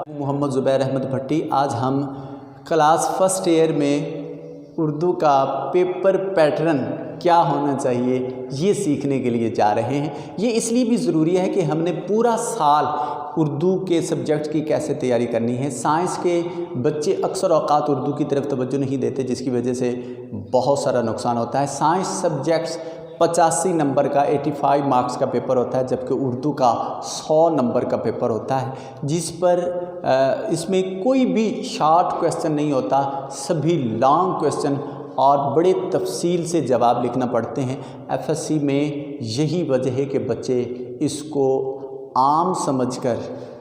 محمد زبیر احمد بھٹی۔ آج ہم class first year میں اردو کا پیپر پیٹرن کیا ہونا چاہیے یہ سیکھنے کے لیے جا رہے ہیں۔ یہ اس لیے بھی ضروری ہے کہ ہم نے پورا سال اردو کے سبجیکٹ کی کیسے تیاری کرنی ہے۔ سائنس کے بچے اکثر اوقات اردو کی طرف توجہ نہیں دیتے، جس کی وجہ سے بہت سارا نقصان ہوتا ہے۔ سائنس سبجیکٹس 85 نمبر کا 85 مارکس کا پیپر ہوتا ہے، جبکہ اردو کا 100 نمبر کا پیپر ہوتا ہے، جس پر اس میں کوئی بھی شارٹ کویسچن نہیں ہوتا، سبھی لانگ کویسچن اور بڑے تفصیل سے جواب لکھنا پڑتے ہیں۔ FSC میں یہی وجہ ہے کہ بچے اس کو عام سمجھ کر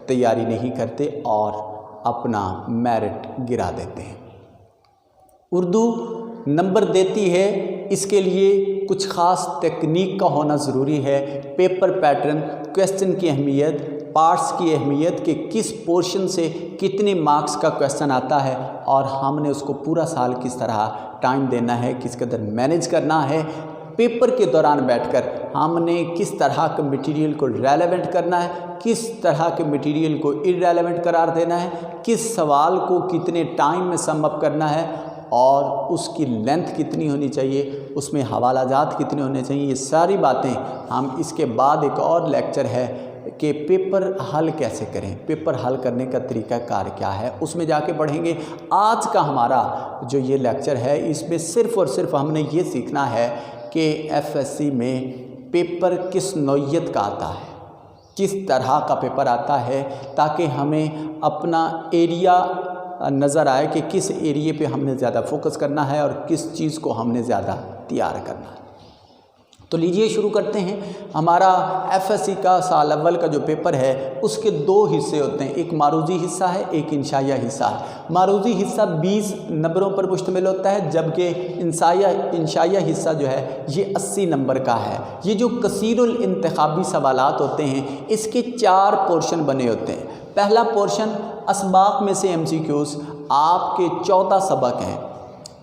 تیاری نہیں کرتے اور اپنا میرٹ گرا دیتے ہیں۔ اردو نمبر دیتی ہے، اس کے لیے کچھ خاص تکنیک کا ہونا ضروری ہے۔ پیپر پیٹرن، کویسچن کی اہمیت، پارٹس کی اہمیت کہ کس پورشن سے کتنے مارکس کا کویسچن آتا ہے اور ہم نے اس کو پورا سال کس طرح ٹائم دینا ہے، کس قدر مینیج کرنا ہے۔ پیپر کے دوران بیٹھ کر ہم نے کس طرح کے میٹیریل کو ریلیونٹ کرنا ہے، کس طرح کے میٹیریل کو ارریلیونٹ قرار دینا ہے، کس سوال کو کتنے ٹائم میں سم اپ کرنا ہے اور اس کی لینتھ کتنی ہونی چاہیے، اس میں حوالہ جات کتنے ہونے چاہیے۔ یہ ساری باتیں ہم اس کے بعد ایک اور لیکچر ہے کہ پیپر حل کیسے کریں، پیپر حل کرنے کا طریقہ کار کیا ہے، اس میں جا کے پڑھیں گے۔ آج کا ہمارا جو یہ لیکچر ہے، اس میں صرف اور صرف ہم نے یہ سیکھنا ہے کہ FSC میں پیپر کس نوعیت کا آتا ہے، کس طرح کا پیپر آتا ہے، تاکہ ہمیں اپنا ایریا نظر آئے کہ کس ایریے پہ ہم نے زیادہ فوکس کرنا ہے اور کس چیز کو ہم نے زیادہ تیار کرنا ہے۔ تو لیجئے شروع کرتے ہیں۔ ہمارا FSC کا سال اول کا جو پیپر ہے، اس کے دو حصے ہوتے ہیں، ایک معروضی حصہ ہے، ایک انشائیہ حصہ ہے۔ معروضی حصہ 20 نمبروں پر مشتمل ہوتا ہے، جبکہ انشائیہ حصہ جو ہے یہ 80 نمبر کا ہے۔ یہ جو کثیر الانتخابی سوالات ہوتے ہیں، اس کے 4 پورشن بنے ہوتے ہیں۔ پہلا پورشن اسباق میں سے MCQs، آپ کے 14 سبق ہیں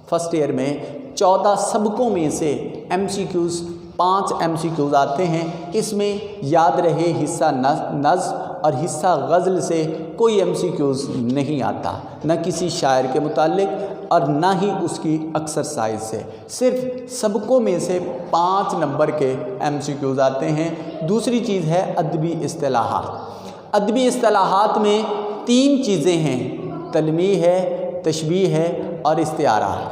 فرسٹ ایئر میں، 14 سبقوں میں سے MCQs 5 MCQs آتے ہیں۔ اس میں یاد رہے حصہ نظم اور حصہ غزل سے کوئی MCQs نہیں آتا، نہ کسی شاعر کے متعلق اور نہ ہی اس کی ایکسرسائز سے، صرف سبقوں میں سے 5 نمبر کے MCQs آتے ہیں۔ دوسری چیز ہے ادبی اصطلاحات۔ ادبی اصطلاحات میں 3 چیزیں ہیں، تلمیح ہے، تشبیہ ہے اور استعارہ ہے۔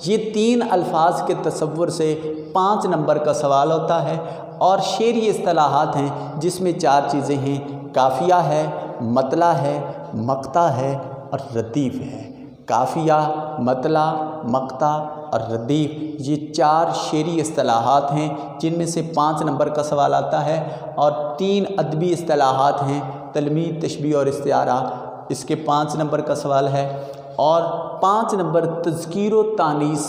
یہ 3 الفاظ کے تصور سے 5 نمبر کا سوال ہوتا ہے۔ اور شعری اصطلاحات ہیں، جس میں 4 چیزیں ہیں، قافیہ ہے، مطلع ہے، مقطع ہے اور ردیف ہے۔ قافیہ، مطلع، مقطع اور ردیف، یہ 4 شعری اصطلاحات ہیں جن میں سے 5 نمبر کا سوال آتا ہے، اور 3 ادبی اصطلاحات ہیں، تلمیح، تشبیہ اور استعارہ، اس کے 5 نمبر کا سوال ہے۔ اور 5 نمبر تذکیر و تانیث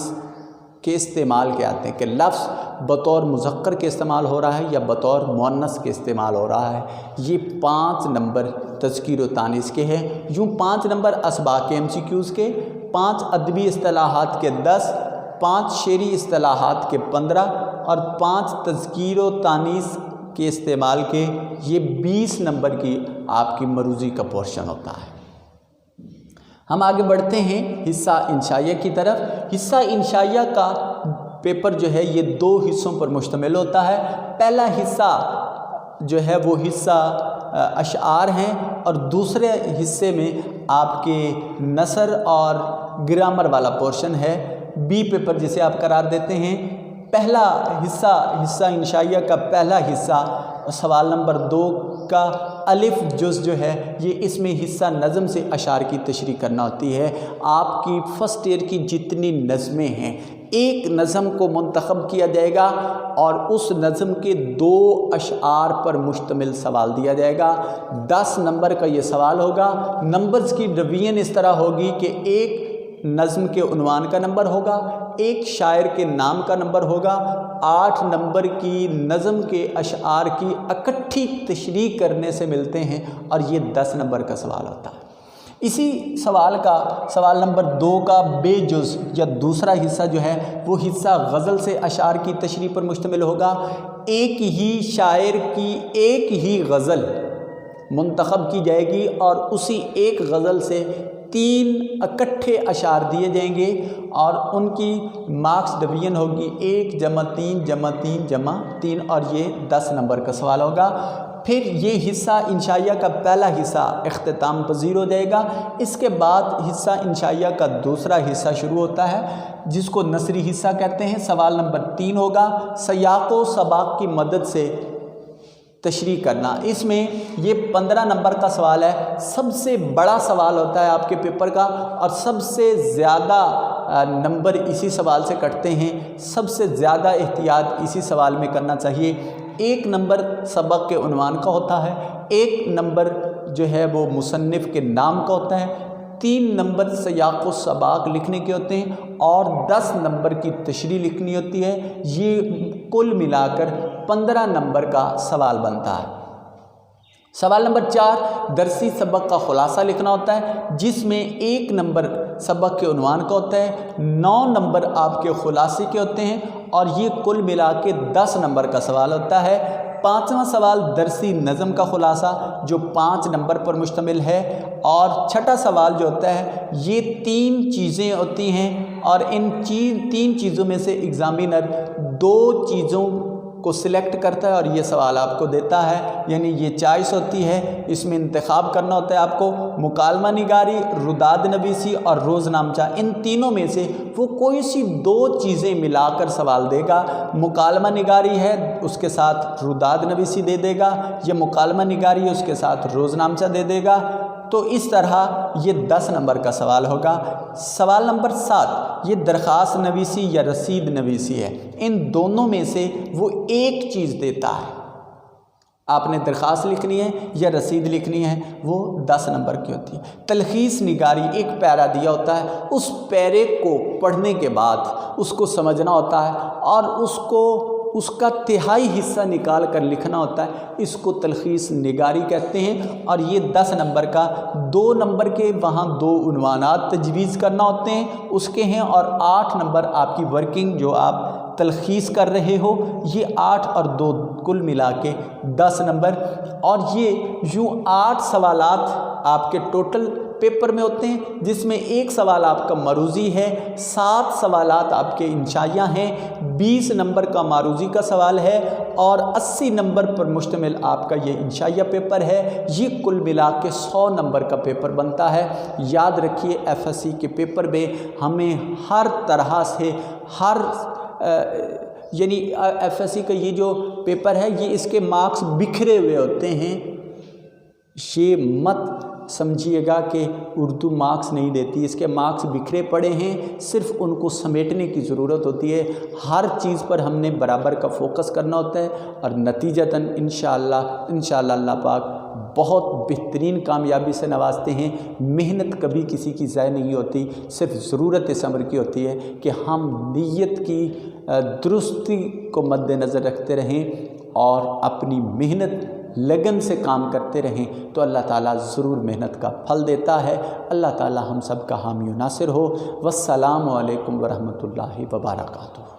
کے استعمال کے آتے ہیں کہ لفظ بطور مذکر کے استعمال ہو رہا ہے یا بطور مؤنث کے استعمال ہو رہا ہے۔ یہ 5 نمبر تذکیر و تانیث کے ہیں۔ یوں 5 نمبر اسباق کے MCQs کے، 5 ادبی اصطلاحات کے 10، 5 شعری اصطلاحات کے 15 اور 5 تذکیر و تانیث کے استعمال کے، یہ 20 نمبر کی آپ کی معروضی کا پورشن ہوتا ہے۔ ہم آگے بڑھتے ہیں حصہ انشائیہ کی طرف۔ حصہ انشائیہ کا پیپر جو ہے یہ 2 حصوں پر مشتمل ہوتا ہے۔ پہلا حصہ جو ہے وہ حصہ اشعار ہیں، اور دوسرے حصے میں آپ کے نثر اور گرامر والا پورشن ہے، B پیپر جسے آپ قرار دیتے ہیں۔ پہلا حصہ انشائیہ کا پہلا حصہ سوال نمبر 2 کا الف جز جو ہے، یہ اس میں حصہ نظم سے اشعار کی تشریح کرنا ہوتی ہے۔ آپ کی فرسٹ ایئر کی جتنی نظمیں ہیں، ایک نظم کو منتخب کیا جائے گا اور اس نظم کے 2 اشعار پر مشتمل سوال دیا جائے گا۔ 10 نمبر کا یہ سوال ہوگا۔ نمبرز کی ڈویژن اس طرح ہوگی کہ ایک نظم کے عنوان کا نمبر ہوگا، ایک شاعر کے نام کا نمبر ہوگا، 8 نمبر کی نظم کے اشعار کی اکٹھی تشریح کرنے سے ملتے ہیں، اور یہ 10 نمبر کا سوال ہوتا ہے۔ اسی سوال نمبر 2 کا بے جز یا دوسرا حصہ جو ہے، وہ حصہ غزل سے اشعار کی تشریح پر مشتمل ہوگا۔ ایک ہی شاعر کی ایک ہی غزل منتخب کی جائے گی اور اسی ایک غزل سے 3 اکٹھے اشعار دیے جائیں گے اور ان کی مارکس ڈویژن ہوگی 1 + 3 + 3 + 3 اور یہ 10 نمبر کا سوال ہوگا۔ پھر یہ حصہ انشائیہ کا پہلا حصہ اختتام پذیر ہو جائے گا۔ اس کے بعد حصہ انشائیہ کا دوسرا حصہ شروع ہوتا ہے جس کو نثری حصہ کہتے ہیں۔ سوال نمبر 3 ہوگا سیاق و سباق کی مدد سے تشریح کرنا۔ اس میں یہ 15 نمبر کا سوال ہے، سب سے بڑا سوال ہوتا ہے آپ کے پیپر کا اور سب سے زیادہ نمبر اسی سوال سے کٹتے ہیں، سب سے زیادہ احتیاط اسی سوال میں کرنا چاہیے۔ 1 نمبر سبق کے عنوان کا ہوتا ہے، 1 نمبر جو ہے وہ مصنف کے نام کا ہوتا ہے، 3 نمبر سیاق و سباق لکھنے کے ہوتے ہیں اور 10 نمبر کی تشریح لکھنی ہوتی ہے۔ یہ کل ملا کر 15 نمبر کا سوال بنتا ہے۔ سوال نمبر 4 درسی سبق کا خلاصہ لکھنا ہوتا ہے جس میں 1 نمبر سبق کے عنوان کا ہوتا ہے، 9 نمبر آپ کے خلاصے کے ہوتے ہیں اور یہ کل ملا کے 10 نمبر کا سوال ہوتا ہے۔ 5واں سوال درسی نظم کا خلاصہ جو 5 نمبر پر مشتمل ہے اور 6واں سوال جو ہوتا ہے یہ 3 چیزیں ہوتی ہیں اور ان 3 چیزوں میں سے ایگزامینر 2 چیزوں کو سلیکٹ کرتا ہے اور یہ سوال آپ کو دیتا ہے، یعنی یہ چوائس ہوتی ہے، اس میں انتخاب کرنا ہوتا ہے آپ کو مکالمہ نگاری، رداد نویسی اور روز نامچہ۔ ان تینوں میں سے وہ کوئی سی 2 چیزیں ملا کر سوال دے گا، مکالمہ نگاری ہے اس کے ساتھ رداد نویسی دے دے گا، یا مکالمہ نگاری ہے اس کے ساتھ روز نامچہ دے دے گا، تو اس طرح یہ 10 نمبر کا سوال ہوگا۔ سوال نمبر 7 یہ درخواست نویسی یا رسید نویسی ہے، ان دونوں میں سے وہ ایک چیز دیتا ہے، آپ نے درخواست لکھنی ہے یا رسید لکھنی ہے، وہ 10 نمبر کی ہوتی ہے۔ تلخیص نگاری ایک پیرا دیا ہوتا ہے، اس پیرے کو پڑھنے کے بعد اس کو سمجھنا ہوتا ہے اور اس کا تہائی حصہ نکال کر لکھنا ہوتا ہے، اس کو تلخیص نگاری کہتے ہیں اور یہ 10 نمبر کا 2 نمبر کے وہاں 2 عنوانات تجویز کرنا ہوتے ہیں اس کے ہیں اور 8 نمبر آپ کی ورکنگ جو آپ تلخیص کر رہے ہو، یہ 8 اور 2 کل ملا کے 10 نمبر، اور یہ یوں 8 سوالات آپ کے ٹوٹل پیپر میں ہوتے ہیں جس میں 1 سوال آپ کا معروضی ہے، 7 سوالات آپ کے انشائیہ ہیں، 20 نمبر کا معروضی کا سوال ہے اور 80 نمبر پر مشتمل آپ کا یہ انشائیہ پیپر ہے۔ یہ کل ملا کے 100 نمبر کا پیپر بنتا ہے۔ یاد رکھیے FSC کے پیپر میں ہمیں ہر طرح سے یعنی FSC کا یہ جو پیپر ہے یہ اس کے مارکس بکھرے ہوئے ہوتے ہیں، یہ مت سمجھیے گا کہ اردو مارکس نہیں دیتی، اس کے مارکس بکھرے پڑے ہیں، صرف ان کو سمیٹنے کی ضرورت ہوتی ہے، ہر چیز پر ہم نے برابر کا فوکس کرنا ہوتا ہے اور نتیجتاً انشاءاللہ اللہ پاک بہت بہترین کامیابی سے نوازتے ہیں۔ محنت کبھی کسی کی ضائع نہیں ہوتی، صرف ضرورت اس امر کی ہوتی ہے کہ ہم نیت کی درستی کو مد نظر رکھتے رہیں اور اپنی محنت لگن سے کام کرتے رہیں تو اللہ تعالیٰ ضرور محنت کا پھل دیتا ہے۔ اللہ تعالیٰ ہم سب کا حامی و ناصر ہو۔ والسلام علیکم ورحمۃ اللہ وبرکاتہ۔